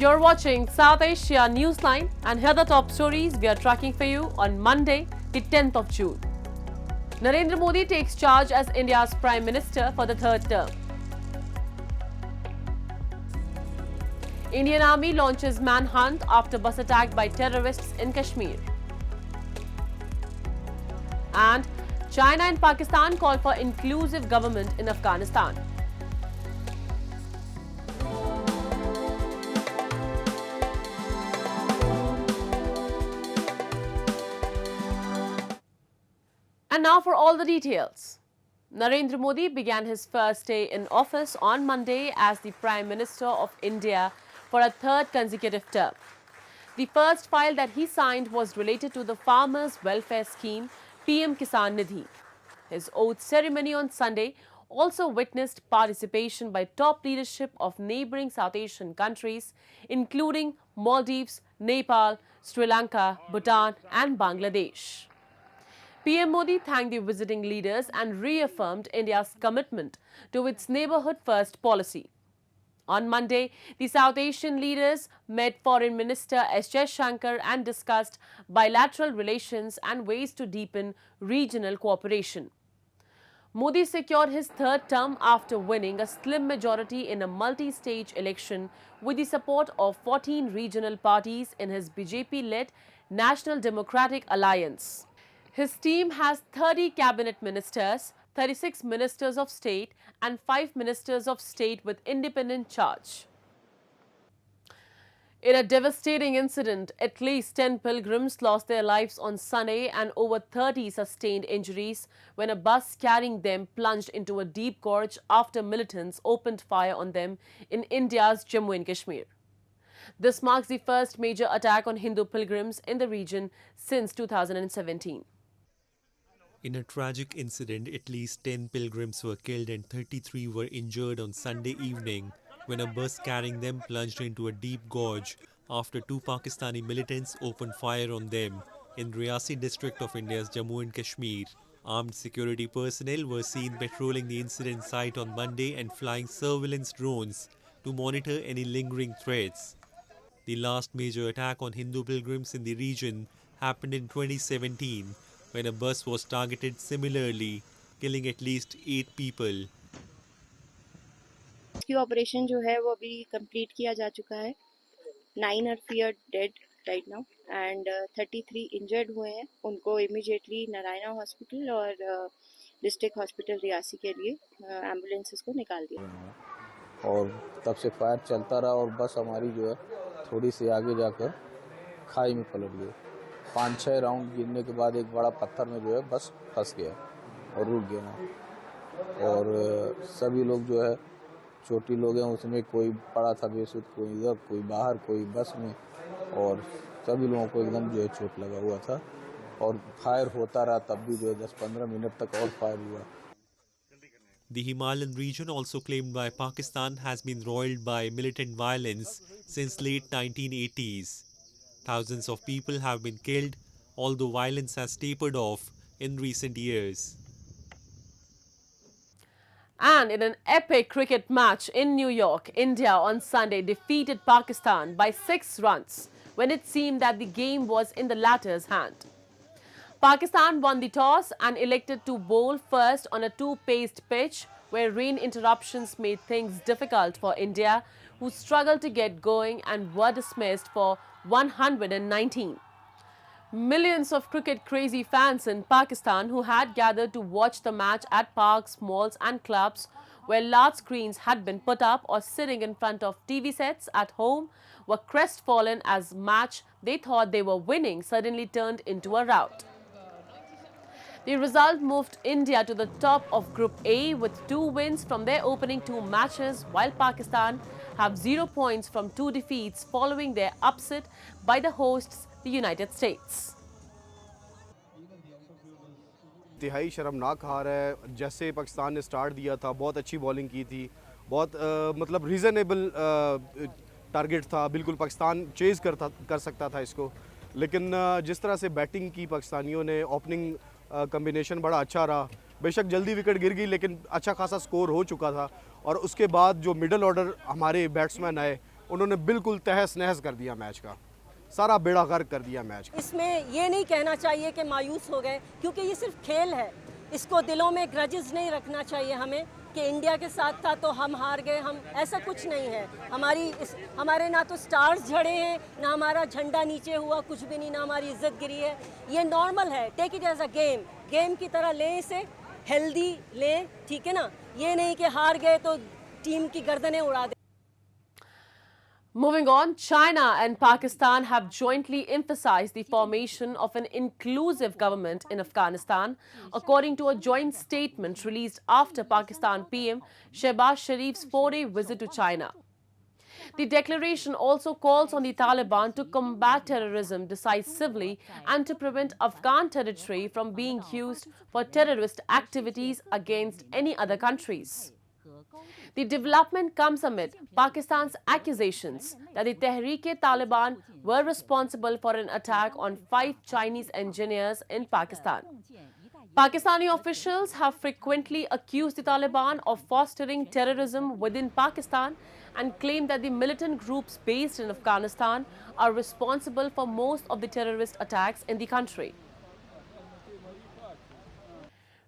You're watching South Asia Newsline, and here are the top stories we are tracking for you on Monday, the 10th of June. Narendra Modi takes charge as India's Prime Minister for the third term. Indian Army launches manhunt after bus attack by terrorists in Kashmir. And China and Pakistan call for inclusive government in Afghanistan. And now for all the details. Narendra Modi began his first day in office on Monday as the Prime Minister of India for a third consecutive term. The first file that he signed was related to the Farmers' Welfare Scheme, PM Kisan Nidhi. His oath ceremony on Sunday also witnessed participation by top leadership of neighbouring South Asian countries, including Maldives, Nepal, Sri Lanka, Bhutan and Bangladesh. PM Modi thanked the visiting leaders and reaffirmed India's commitment to its neighbourhood-first policy. On Monday, the South Asian leaders met Foreign Minister S. Jaishankar and discussed bilateral relations and ways to deepen regional cooperation. Modi secured his third term after winning a slim majority in a multi-stage election with the support of 14 regional parties in his BJP-led National Democratic Alliance. His team has 30 cabinet ministers, 36 ministers of state and 5 ministers of state with independent charge. In a devastating incident, at least 10 pilgrims lost their lives on Sunday and over 30 sustained injuries when a bus carrying them plunged into a deep gorge after militants opened fire on them in India's Jammu and Kashmir. This marks the first major attack on Hindu pilgrims in the region since 2017. In a tragic incident, at least 10 pilgrims were killed and 33 were injured on Sunday evening when a bus carrying them plunged into a deep gorge after 2 Pakistani militants opened fire on them in Riyasi district of India's Jammu and Kashmir. Armed security personnel were seen patrolling the incident site on Monday and flying surveillance drones to monitor any lingering threats. The last major attack on Hindu pilgrims in the region happened in 2017 when a bus was targeted similarly, killing at least 8 people. Rescue operation जो है वो अभी complete किया जा चुका है. 9 are feared dead right now and 33 injured हुए हैं. उनको इमीडिएटली नारायणा हॉस्पिटल और डिस्ट्रिक्ट हॉस्पिटल रियासी के लिए एम्बुलेंसेस को निकाल दिया. और तब से फायर चलता रहा और बस हमारी जो है थोड़ी सी आगे जाकर खाई में पलट गई. 5-6 राउंड गिरने के बाद एक बड़ा पत्थर में जो है बस फंस गया और रुक गया. और सभी लोग जो है छोटी लोग हैं, उसमें कोई पड़ा था बेसुध, कोई इधर, कोई बाहर, कोई बस में, और सभी लोगों को एकदम जो है चोट लगा हुआ था. और फायर होता रहा तब भी जो है 10-15 मिनट तक और फायर हुआ. The Himalayan region, also claimed by Pakistan, has been roiled by militant violence since late 1980s. Thousands of people have been killed, although violence has tapered off in recent years. And in an epic cricket match in New York, India on Sunday defeated Pakistan by 6 runs when it seemed that the game was in the latter's hand. Pakistan won the toss and elected to bowl first on a 2-paced pitch where rain interruptions made things difficult for India, who struggled to get going and were dismissed for 119. Millions of cricket-crazy fans in Pakistan who had gathered to watch the match at parks, malls and clubs where large screens had been put up or sitting in front of TV sets at home were crestfallen as match they thought they were winning suddenly turned into a rout. The result moved India to the top of Group A with 2 wins from their opening 2 matches, while Pakistan have 0 points from 2 defeats following their upset by the hosts, the United States. इंतहाई शर्मनाक हार है. जैसे पाकिस्तान ने start दिया था, बहुत अच्छी बॉलिंग की थी, बहुत मतलब रीज़नेबल टारगेट था, बिल्कुल पाकिस्तान चेज़ कर सकता था इसको. लेकिन जिस तरह से बैटिंग की पाकिस्तानियों ने, ओपनिंग कम्बिनेशन बड़ा अच्छा रहा. बेशक जल्दी विकेट गिर गई लेकिन अच्छा खासा स्कोर हो चुका था. और उसके बाद जो मिडल ऑर्डर हमारे बैट्समैन आए उन्होंने बिल्कुल तहस नहस कर दिया मैच का, सारा बेड़ा गर्क कर दिया मैच का। इसमें ये नहीं कहना चाहिए कि मायूस हो गए, क्योंकि ये सिर्फ खेल है। इसको दिलों में ग्रजेस नहीं रखना चाहिए हमें कि इंडिया के साथ था तो हम हार गए, हम ऐसा कुछ नहीं है। हमारे ना तो स्टार्स झड़े हैं, ना हमारा झंडा नीचे हुआ, कुछ भी नहीं, ना हमारी इज्जत गिरी है। ये नॉर्मल है, take it as a game की तरह लें इसे, हेल्दी लें, ठीक है ना। ये नहीं कि हार गए तो टीम की गर्दनें उड़ा दें। Moving on, China and Pakistan have jointly emphasized the formation of an inclusive government in Afghanistan, according to a joint statement released after Pakistan PM Shehbaz Sharif's 4-day visit to China. The declaration also calls on the Taliban to combat terrorism decisively and to prevent Afghan territory from being used for terrorist activities against any other countries. The development comes amid Pakistan's accusations that the Tehreek-e-Taliban were responsible for an attack on 5 Chinese engineers in Pakistan. Pakistani officials have frequently accused the Taliban of fostering terrorism within Pakistan and claimed that the militant groups based in Afghanistan are responsible for most of the terrorist attacks in the country.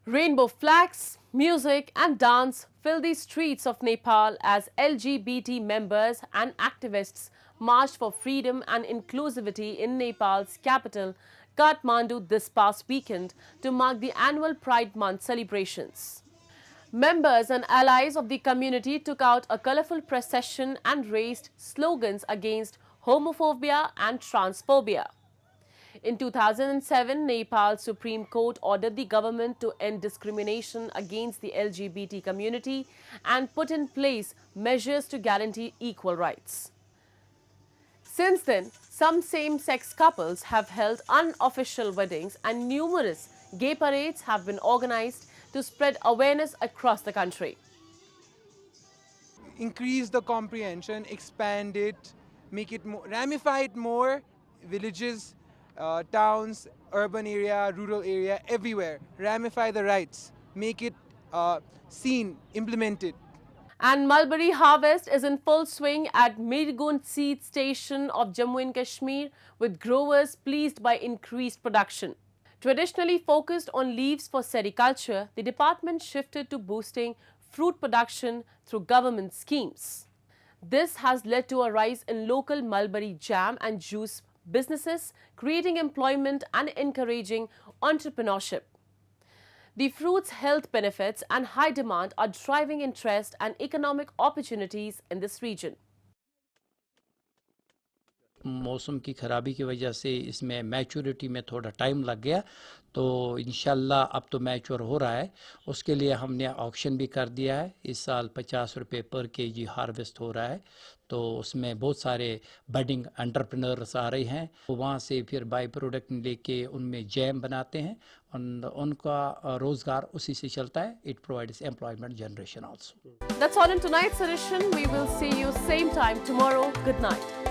Rainbow flags, music and dance fill the streets of Nepal as LGBT members and activists marched for freedom and inclusivity in Nepal's capital, Kathmandu, this past weekend to mark the annual Pride Month celebrations. Members and allies of the community took out a colorful procession and raised slogans against homophobia and transphobia. In 2007, Nepal's Supreme Court ordered the government to end discrimination against the LGBT community and put in place measures to guarantee equal rights. Since then, some same-sex couples have held unofficial weddings and numerous gay parades have been organized to spread awareness across the country. Increase the comprehension, expand it, make it more, ramify it more, villages, towns, urban area, rural area, everywhere. Ramify the rights, make it seen, implemented. And mulberry harvest is in full swing at Mirgund Seed Station of Jammu and Kashmir, with growers pleased by increased production. Traditionally focused on leaves for sericulture, the department shifted to boosting fruit production through government schemes. This has led to a rise in local mulberry jam and juice businesses, creating employment and encouraging entrepreneurship. The fruit's health benefits and high demand are driving interest and economic opportunities in this region. मौसम की ख़राबी की वजह से इसमें maturity में थोड़ा time लग गया, तो इंशाल्लाह अब तो मैच्योर हो रहा है। उसके लिए हमने ऑक्शन भी कर दिया है। इस साल 50 रुपये पर केजी हार्वेस्ट हो रहा है, तो उसमें बहुत सारे बडिंग एंटरप्रेन्योर्स आ रहे हैं। वहाँ से फिर बाई प्रोडक्ट लेके उनमें जैम बनाते हैं और उनका रोज़गार उसी से चलता है। It provides employment generation also. That's all in tonight's edition. We will see you same time tomorrow. Good night.